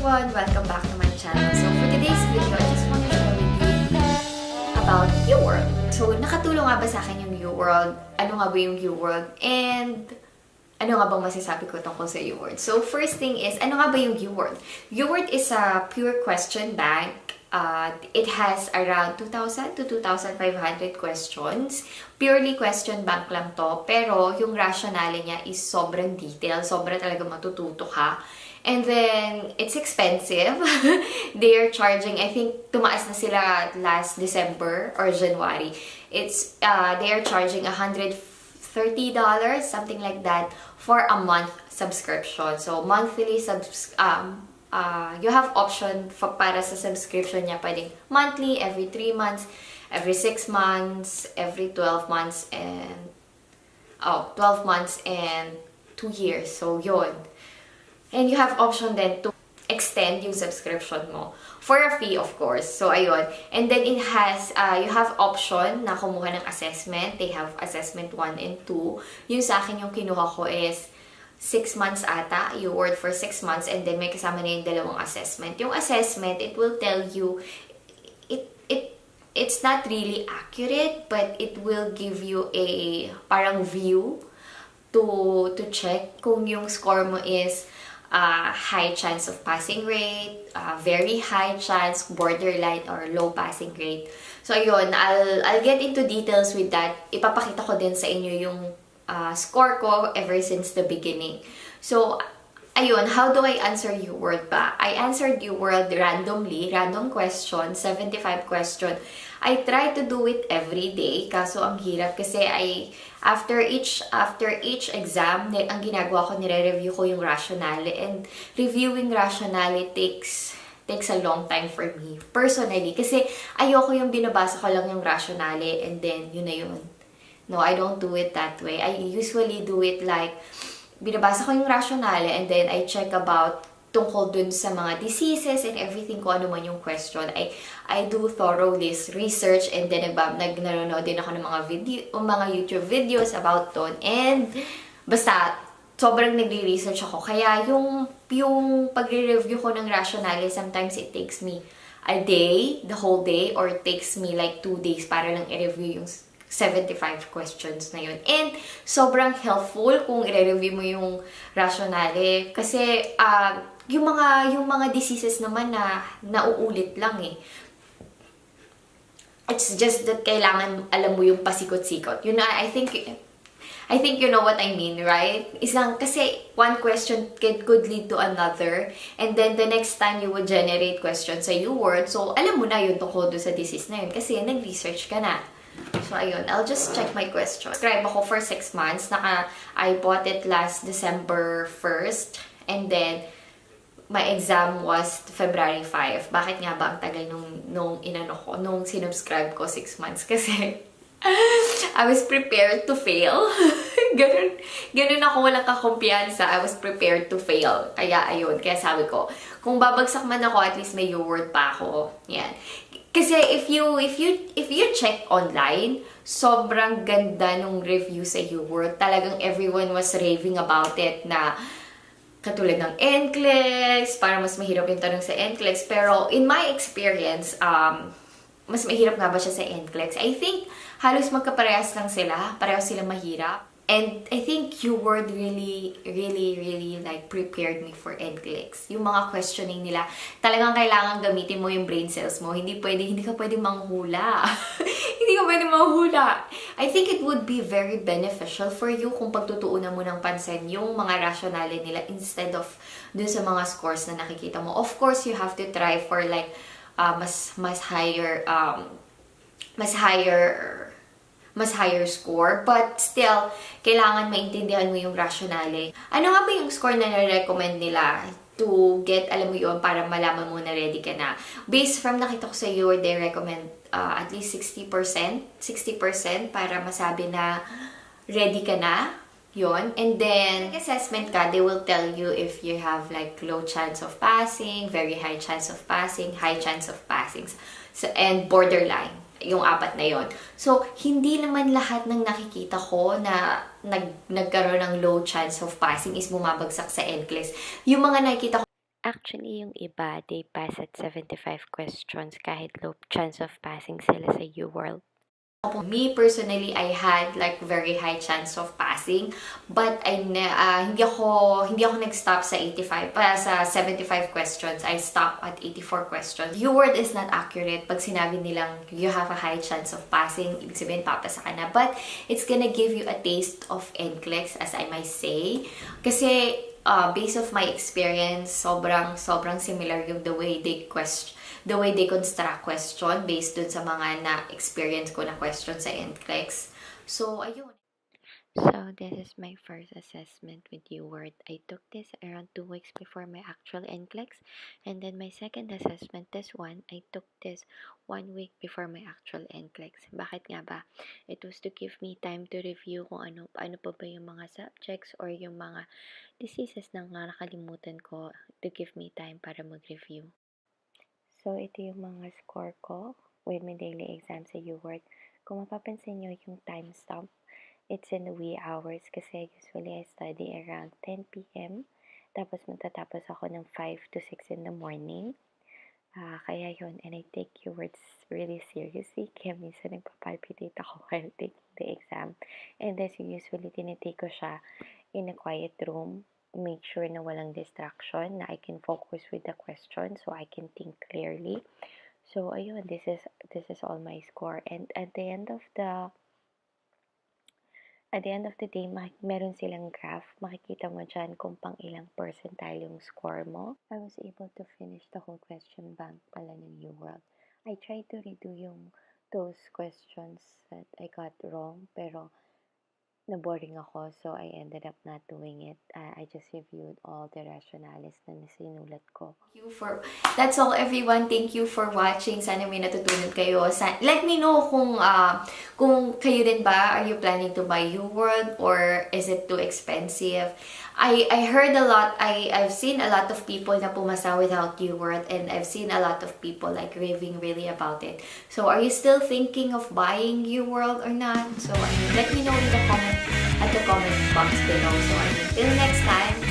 everyone! Welcome back to my channel. So for today's video, I just want to share with you about UWorld. So nakatulong nga ba sa akin yung UWorld? Ano nga ba yung UWorld? And ano nga bang masasabi ko tungkol sa UWorld? So first thing is, ano nga ba yung UWorld? UWorld is a pure question bank. It has around 2,000 to 2,500 questions. Purely question bank lang to. Pero yung rationale niya is sobrang detailed. Sobra talaga matututo ka. And then, it's expensive. They are charging, I think, tumaas na sila last December or January. They are charging $130, something like that, for a month subscription. So, monthly you have option para sa subscription niya. Pwedeng monthly, every 3 months, every 6 months, every 12 months, and 12 months and 2 years. So, yun. And you have option then to extend yung subscription mo for a fee, of course. So, ayun. And then it has, you have option na kumuha ng assessment. They have assessment 1 and 2. Yung sa akin yung kinuha ko is 6 months ata. You work for 6 months and then may kasama na yung dalawang assessment. Yung assessment, it will tell you, it's not really accurate, but it will give you a parang view to check kung yung score mo is high chance of passing rate, very high chance, borderline, or low passing rate. So, ayun, I'll get into details with that. Ipapakita ko din sa inyo yung score ko ever since the beginning. So, ayun, how do I answer UWorld ba? I answered UWorld randomly, random question, 75 question. I try to do it every day, kaso ang hirap kasi after each exam, ang ginagawa ko, nire-review ko yung rationale, and reviewing rationale takes a long time for me, personally. Kasi ayoko yung binabasa ko lang yung rationale and then yun na yun. No, I don't do it that way. I usually do it like, binabasa ko yung rationale and then I check about tungkol dun sa mga diseases and everything, kung ano man yung question. I do thorough research and then nanonood din ako ng mga YouTube videos about ton. And basta, sobrang nagre-research ako. Kaya yung pagre-review ko ng rationale, sometimes it takes me a day, the whole day, or it takes me like 2 days para lang i-review yung 75 questions na yun. And sobrang helpful kung i-review mo yung rationale. Kasi yung mga diseases naman na nauulit lang eh. It's just that kailangan alam mo yung pasikot-sikot. You know, I think you know what I mean, right? Kasi one question could lead to another, and then the next time you would generate questions sa UWorld, so alam mo na yun tungkol doon sa disease na yun kasi nag-research ka na. So, ayun. I'll just check my question. Subscribe ako for 6 months. I bought it last December 1st. And then, my exam was February 5. Bakit nga ba ang tagal nung sinubscribe ko 6 months? Kasi, I was prepared to fail. Ganun ako, walang kakumpiyansa. I was prepared to fail. Kaya, ayun. Kaya sabi ko, kung babagsak man ako, at least may UWorld pa ako. Yan. Kasi if you check online, sobrang ganda nung review sa UWorld. Talagang everyone was raving about it na katulad ng NCLEX, para mas mahirap yung tanong sa NCLEX. Pero in my experience, mas mahirap nga ba siya sa NCLEX? I think halos magkaparehas lang sila. Pareho sila mahirap. And I think UWorld really like prepared me for NCLEX. Yung mga questioning nila, talagang kailangan gamitin mo yung brain cells mo. Hindi ka pwedeng manghula. Hindi ka pwedeng manghula. I think it would be very beneficial for you kung pagtutuunan mo ng pansin yung mga rationale nila instead of dun sa mga scores na nakikita mo. Of course, you have to try for like mas higher score, but still, kailangan maintindihan mo yung rationale. Ano nga ba yung score na na-recommend nila to get, alam mo yun, para malaman mo na ready ka na? Based from nakita ko sa UWorld, they recommend at least 60% para masabi na ready ka na. Yun. And then, assessment ka, they will tell you if you have like low chance of passing, very high chance of passing, high chance of passing, and borderline. Yung 4 na yon. So, hindi naman lahat ng nakikita ko na nagkaroon ng low chance of passing is bumabagsak sa NCLEX. Yung mga nakikita ko, Actually, yung iba, they pass at 75 questions kahit low chance of passing sila sa UWorld. Me personally, I had like very high chance of passing, but hindi ako nag-stop sa 85 pa sa 75 questions. I stopped at 84 questions. Your word is not accurate pag sinabi nilang you have a high chance of passing, ibig sabihin papasa ka na. But it's gonna give you a taste of NCLEX, as I might say. Kasi based of my experience, sobrang similar yung the way they construct question based dun sa mga na-experience ko na question sa NCLEX. So, ayun. So, this is my first assessment with UWorld. I took this around 2 weeks before my actual NCLEX. And then my second assessment, this one, I took this 1 week before my actual NCLEX. Bakit nga ba? It was to give me time to review kung ano pa ba yung mga subjects or yung mga diseases na nakalimutan ko, to give me time para mag-review. So, ito yung mga score ko with my daily exam sa UWorld. Kung mapapansin nyo yung time stamp, it's in the wee hours kasi usually I study around 10 p.m. Tapos matatapos ako ng 5 to 6 in the morning. Kaya yun, and I take UWords really seriously. Kaya minsan nagpapalpitate ako while taking the exam. And then usually tinitake ko siya in a quiet room. Make sure na walang distraction, na I can focus with the question so I can think clearly. So ayun, this is all my score, and at the end of the day, meron silang graph. Makikita mo dyan kung pang ilang percentile yung score mo. I was able to finish the whole question bank pala ng UWorld. I tried to redo those questions that I got wrong, pero na-boring ako, so I ended up not doing it. I just reviewed all the rationales na sinulat ko. That's all, everyone. Thank you for watching. Sana may natutunan kayo. Let me know kung kayo din ba, are you planning to buy UWorld or is it too expensive? I heard a lot, I've seen a lot of people na pumasa without UWorld, and I've seen a lot of people like raving really about it. So are you still thinking of buying UWorld or not? So let me know in the comment box below. So until next time,